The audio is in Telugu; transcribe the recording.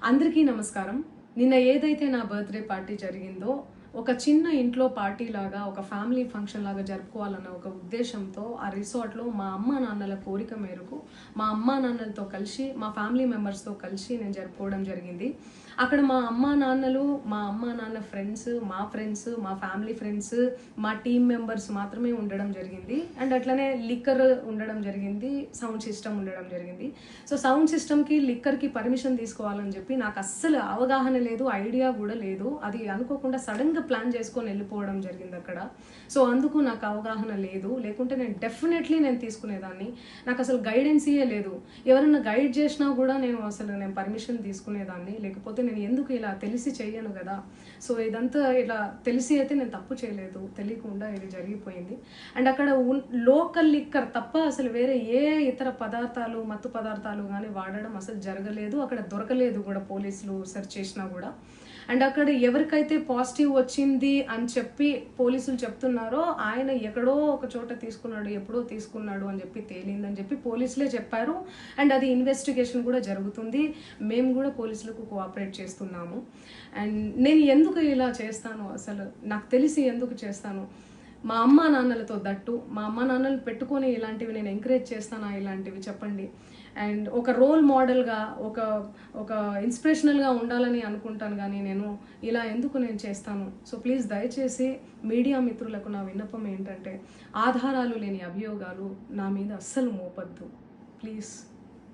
అందరికీ నమస్కారం. నిన్న ఏదైతే నా బర్త్డే పార్టీ జరిగిందో ఒక చిన్న ఇంట్లో పార్టీ లాగా ఒక ఫ్యామిలీ ఫంక్షన్ లాగా జరుపుకోవాలన్న ఒక ఉద్దేశంతో ఆ రిసార్ట్లో మా అమ్మా నాన్నల కోరిక మేరకు మా అమ్మా నాన్నలతో కలిసి మా ఫ్యామిలీ మెంబర్స్తో కలిసి నేను జరుపుకోవడం జరిగింది. అక్కడ మా అమ్మా నాన్న ఫ్రెండ్స్, మా ఫ్యామిలీ ఫ్రెండ్స్, మా టీమ్ మెంబర్స్ మాత్రమే ఉండడం జరిగింది. అండ్ అట్లనే లిక్కర్ ఉండడం జరిగింది, సౌండ్ సిస్టమ్ ఉండడం జరిగింది. సో సౌండ్ సిస్టమ్కి లిక్కర్కి పర్మిషన్ తీసుకోవాలని చెప్పి నాకు అస్సలు అవగాహన లేదు, ఐడియా కూడా లేదు. అది అనుకోకుండా సడన్గా ప్లాన్ చేసుకొని వెళ్ళిపోవడం జరిగింది అక్కడ. సో అందుకు నాకు అవగాహన లేదు, లేకుంటే నేను డెఫినెట్లీ నేను తీసుకునేదాన్ని. నాకు అసలు గైడెన్సీయే లేదు. ఎవరైనా గైడ్ చేసినా కూడా నేను పర్మిషన్ తీసుకునేదాన్ని, లేకపోతే నేను ఎందుకు ఇలా తెలిసి చెయ్యను కదా. సో ఇదంతా ఇలా తెలిసి అయితే నేను తప్పు చేయలేదు, తెలియకుండా ఇది జరిగిపోయింది. అండ్ అక్కడ లోకల్ లిక్కర్ తప్ప అసలు వేరే ఏ ఇతర పదార్థాలు, మత్తు పదార్థాలు కానీ వాడడం అసలు జరగలేదు. అక్కడ దొరకలేదు కూడా, పోలీసులు సెర్చ్ చేసినా కూడా. అండ్ అక్కడ ఎవరికైతే పాజిటివ్ వచ్చింది అని చెప్పి పోలీసులు చెప్తున్నారో ఆయన ఎక్కడో ఒక చోట తీసుకున్నాడు, ఎప్పుడో తీసుకున్నాడు అని చెప్పి తేలిందని చెప్పి పోలీసులే చెప్పారు. అండ్ అది ఇన్వెస్టిగేషన్ కూడా జరుగుతుంది. మేము కూడా పోలీసులకు కోఆపరేట్ చేస్తున్నాము. అండ్ నేను ఎందుకు ఇలా చేస్తాను, అసలు నాకు తెలిసి ఎందుకు చేస్తాను, మా అమ్మా నాన్నలతో దట్టు మా అమ్మా నాన్నలు పెట్టుకొని ఇలాంటివి నేను ఎంకరేజ్ చేస్తానా, ఇలాంటివి చెప్పండి. అండ్ ఒక రోల్ మోడల్గా, ఒక ఇన్స్పిరేషనల్గా ఉండాలని అనుకుంటాను, కానీ నేను ఇలా ఎందుకు నేను చేస్తాను. సో ప్లీజ్ దయచేసి మీడియా మిత్రులకు నా విన్నపం ఏంటంటే, ఆధారాలు లేని అభియోగాలు నా మీద అస్సలు మోపద్దు ప్లీజ్.